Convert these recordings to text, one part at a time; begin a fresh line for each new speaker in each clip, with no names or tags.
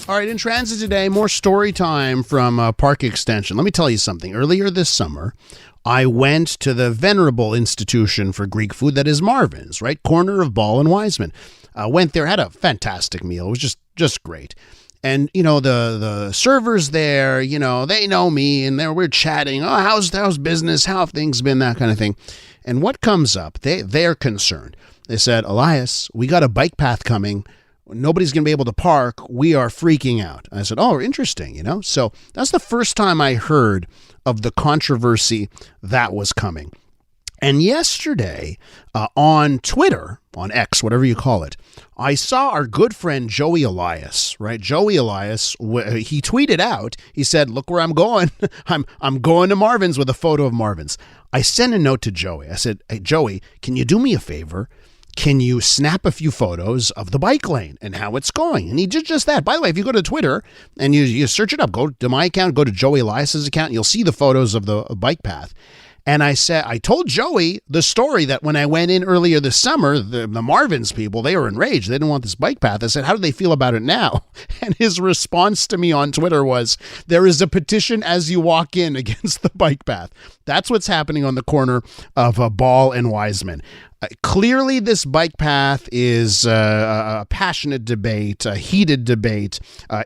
All right, in transit today, more story time from Parc-Extension. Let me tell you something. Earlier this summer, I went to the venerable institution for Greek food that is Marvin's, right? Corner of Ball and Wiseman. Went there, had a fantastic meal. It was just great. And, you know, the servers there, you know, they know me and we're chatting. Oh, how's business? How have things been? That kind of thing. And what comes up? They're concerned. They said, Elias, we got a bike path coming. Nobody's going to be able to park. We are freaking out. I said, oh, interesting, you know. So that's the first time I heard of the controversy that was coming. And yesterday on Twitter, on X, whatever you call it, I saw our good friend Joey Elias, right? Joey Elias, he tweeted out, he said, look where I'm going. I'm going to Marvin's with a photo of Marvin's. I sent a note to Joey. I said, hey, Joey, can you do me a favor? Can you snap a few photos of the bike lane and how it's going? And he did just that. By the way, if you go to Twitter and you search it up, go to my account, go to Joey Elias's account, and you'll see the photos of the bike path. And I told Joey the story that when I went in earlier this summer, the Marvin's people, they were enraged. They didn't want this bike path. I said, how do they feel about it now? And his response to me on Twitter was, there is a petition as you walk in against the bike path. That's what's happening on the corner of Ball and Wiseman. Clearly, this bike path is a passionate debate, a heated debate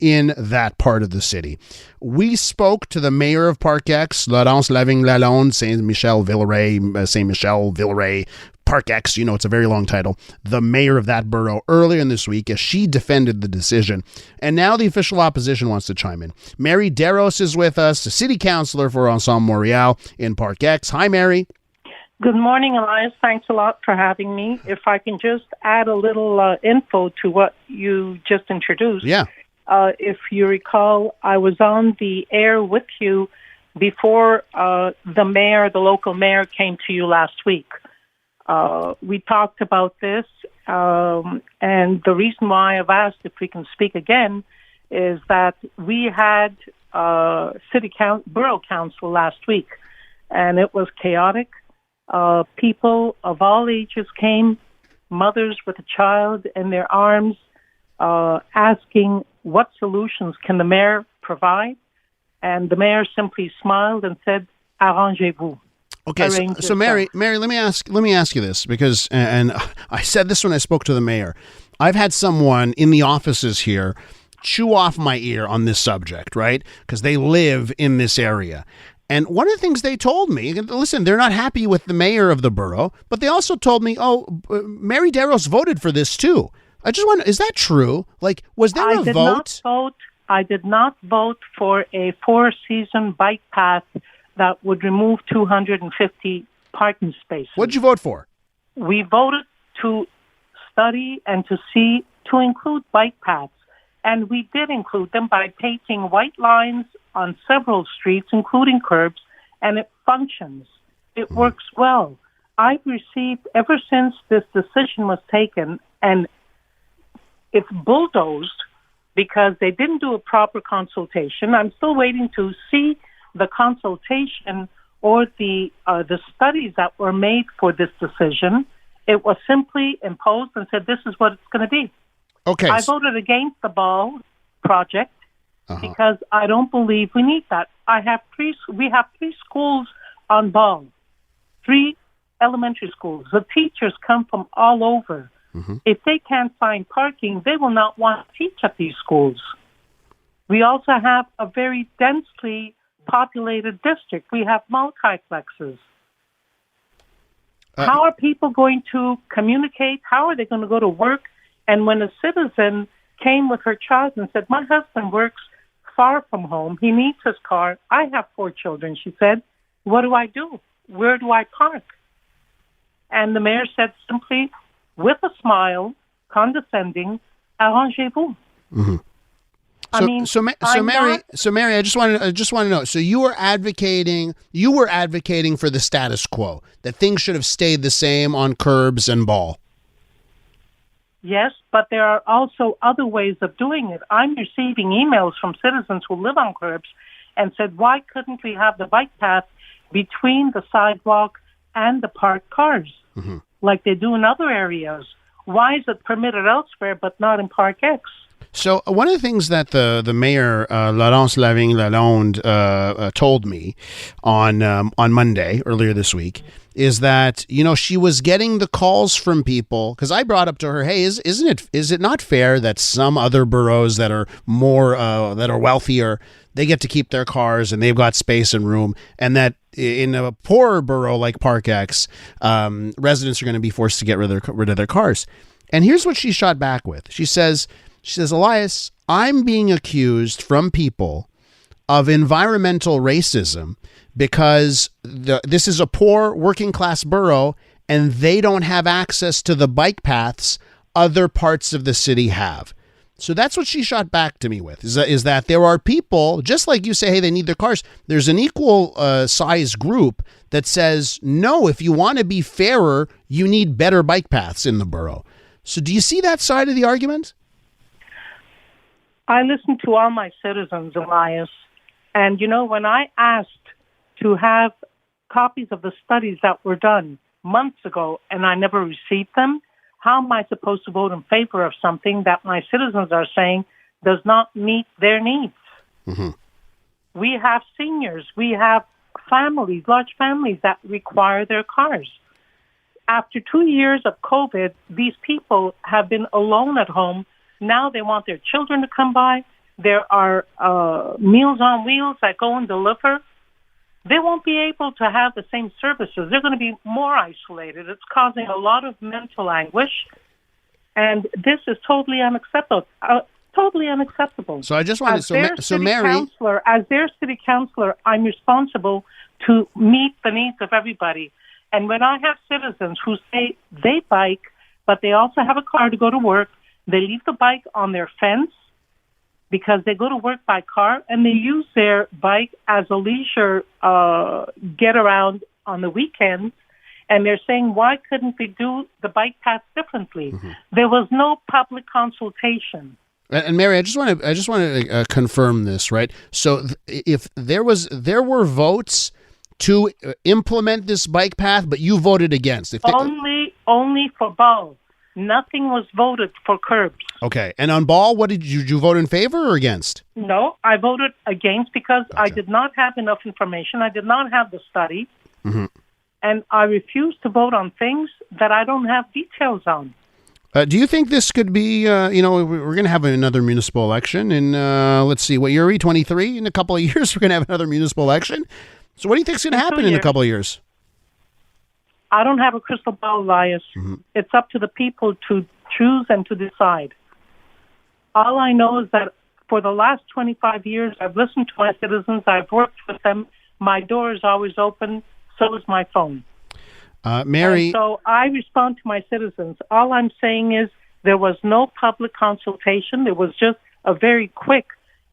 in that part of the city. We spoke to the mayor of Parc-Ex, Laurence Lavigne-Lalonde, Saint-Michel, Villeray, Parc-Ex, you know, it's a very long title, the mayor of that borough earlier in this week as she defended the decision. And now the official opposition wants to chime in. Mary Deros is with us, the city councillor for Ensemble Montreal in Parc-Ex. Hi, Mary.
Good morning, Elias. Thanks a lot for having me. If I can just add a little info to what you just introduced.
Yeah.
If you recall, I was on the air with you before the local mayor came to you last week. We talked about this, and the reason why I've asked if we can speak again is that we had borough council last week, and it was chaotic. People of all ages came, mothers with a child in their arms, asking what solutions can the mayor provide, and the mayor simply smiled and said, "Arrangez-vous."
Okay, so Mary, let me ask you this, because, and I said this when I spoke to the mayor. I've had someone in the offices here chew off my ear on this subject, right? Because they live in this area. And one of the things they told me, listen, they're not happy with the mayor of the borough, but they also told me, Mary Deros voted for this too. I just wonder, is that true? Like, was there a vote?
I did not vote for a four-season bike path that would remove 250 parking spaces.
What did you vote for?
We voted to study and to include bike paths. And we did include them by painting white lines on several streets, including curbs, and it functions. It works well. I've received, ever since this decision was taken, and it's bulldozed because they didn't do a proper consultation. I'm still waiting to see the consultation or the studies that were made for this decision. It was simply imposed and said, this is what it's going to be.
Okay.
I voted against the Ball project because I don't believe we need that. We have three schools on Ball, 3 elementary schools. The teachers come from all over. Mm-hmm. If they can't find parking, they will not want to teach at these schools. We also have a very densely populated district. We have multiplexes. How are people going to communicate? How are they going to go to work? And when a citizen came with her child and said, my husband works far from home. He needs his car. I have 4 children, she said. What do I do? Where do I park? And the mayor said simply, with a smile, condescending, arrangez-vous.
Mm-hmm. So Mary, I just want to know. So you were advocating for the status quo, that things should have stayed the same on curbs and Ball.
Yes, but there are also other ways of doing it. I'm receiving emails from citizens who live on curbs and said, why couldn't we have the bike path between the sidewalk and the parked cars, like they do in other areas? Why is it permitted elsewhere but not in Parc-Ex?
So one of the things that the mayor Laurence Lavigne Lalonde told me on Monday earlier this week is that she was getting the calls from people because I brought up to her, hey, is it not fair that some other boroughs that are more that are wealthier, they get to keep their cars and they've got space and room, and that in a poorer borough like Parc-Ex, residents are going to be forced to get rid of their cars. And here's what she shot back with. She says, Elias, I'm being accused from people of environmental racism because this is a poor working class borough and they don't have access to the bike paths other parts of the city have. So that's what she shot back to me with, is that there are people, just like you say, hey, they need their cars. There's an equal size group that says, no, if you want to be fairer, you need better bike paths in the borough. So do you see that side of the argument?
I listen to all my citizens, Elias. And, when I asked to have copies of the studies that were done months ago and I never received them, how am I supposed to vote in favor of something that my citizens are saying does not meet their needs?
Mm-hmm.
We have seniors. We have families, large families that require their cars. After 2 years of COVID, these people have been alone at home. Now they want their children to come by. There are Meals on Wheels that go and deliver. They won't be able to have the same services. They're going to be more isolated. It's causing a lot of mental anguish, and this is totally unacceptable. Totally unacceptable.
So I just wanted
as their city councillor, I'm responsible to meet the needs of everybody. And when I have citizens who say they bike, but they also have a car to go to work, they leave the bike on their fence because they go to work by car, and they use their bike as a leisure get around on the weekends. And they're saying, why couldn't we do the bike path differently? Mm-hmm. There was no public consultation.
And Mary, I just want to confirm this, right? So if there were votes to implement this bike path, but you voted against.
Only for balls. Nothing was voted for curbs.
Okay. And on ball, what did you vote in favor or against?
No, I voted against because I did not have enough information. I did not have the study.
Mm-hmm.
And I refuse to vote on things that I don't have details on.
Do you think this could be, we're going to have another municipal election in, let's see, what year are we, 23? In a couple of years, we're going to have another municipal election. So what do you think is going to happen in a couple of years?
I don't have a crystal ball, Elias. Mm-hmm. It's up to the people to choose and to decide. All I know is that for the last 25 years, I've listened to my citizens. I've worked with them. My door is always open. So is my phone.
Mary.
And so I respond to my citizens. All I'm saying is there was no public consultation. There was just a very quick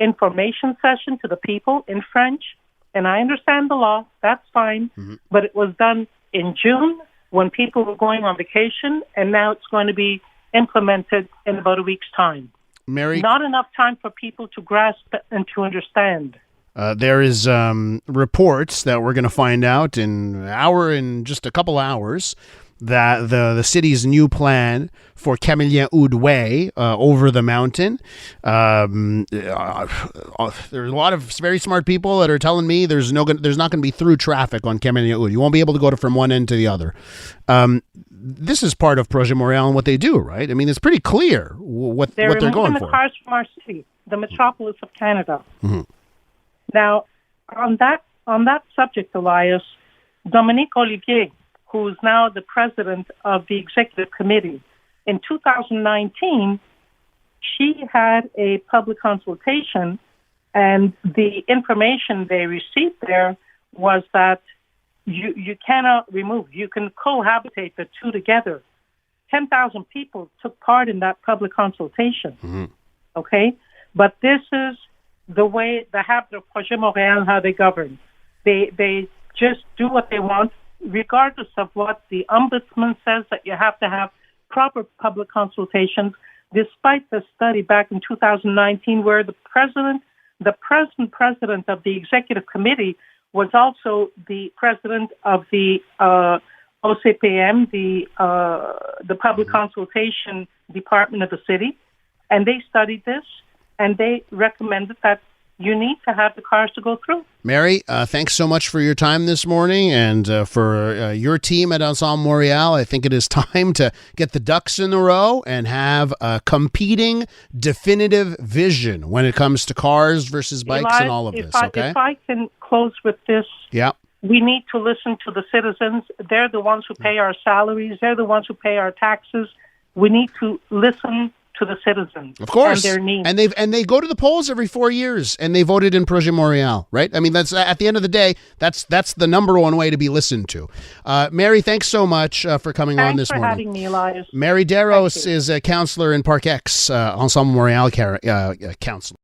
information session to the people in French. And I understand the law. That's fine. Mm-hmm. But it was done in June when people were going on vacation, and now it's going to be implemented in about a week's time.
Mary,
not enough time for people to grasp and to understand.
There is reports that we're going to find out in just a couple hours that the city's new plan for Camélien-Houde Way over the mountain. There's a lot of very smart people that are telling me there's not going to be through traffic on Camélien-Houde. You won't be able to go from one end to the other. This is part of Projet Montréal and what they do, right? I mean, it's pretty clear what they're going for.
They're removing the cars from our city, the metropolis of Canada.
Mm-hmm.
Now, on that subject, Elias, Dominique Olivier, who is now the president of the executive committee, in 2019, she had a public consultation, and the information they received there was that you cannot remove, you can cohabitate the two together. 10,000 people took part in that public consultation.
Mm-hmm.
Okay? But this is the way, the habit of Projet Montréal, how they govern. They just do what they want, regardless of what the ombudsman says, that you have to have proper public consultations, despite the study back in 2019 where the present president of the executive committee was also the president of the OCPM, the public consultation department of the city. And they studied this, and they recommended that you need to have the cars to go through.
Mary, thanks so much for your time this morning and for your team at Ensemble Montreal. I think it is time to get the ducks in a row and have a competing, definitive vision when it comes to cars versus bikes
Eli,
and all of this, okay?
If I can close with this,
yeah.
We need to listen to the citizens. They're the ones who pay our salaries. They're the ones who pay our taxes. We need to listen to the citizens,
of course,
and their needs.
And they go to the polls every 4 years, and they voted in Projet Montreal, right? I mean, that's at the end of the day, that's the number one way to be listened to. Mary, thanks so much for coming on this morning.
Thanks for having me, Elias.
Mary Deros is a councillor in Parc-Ex, Ensemble Montreal councillor.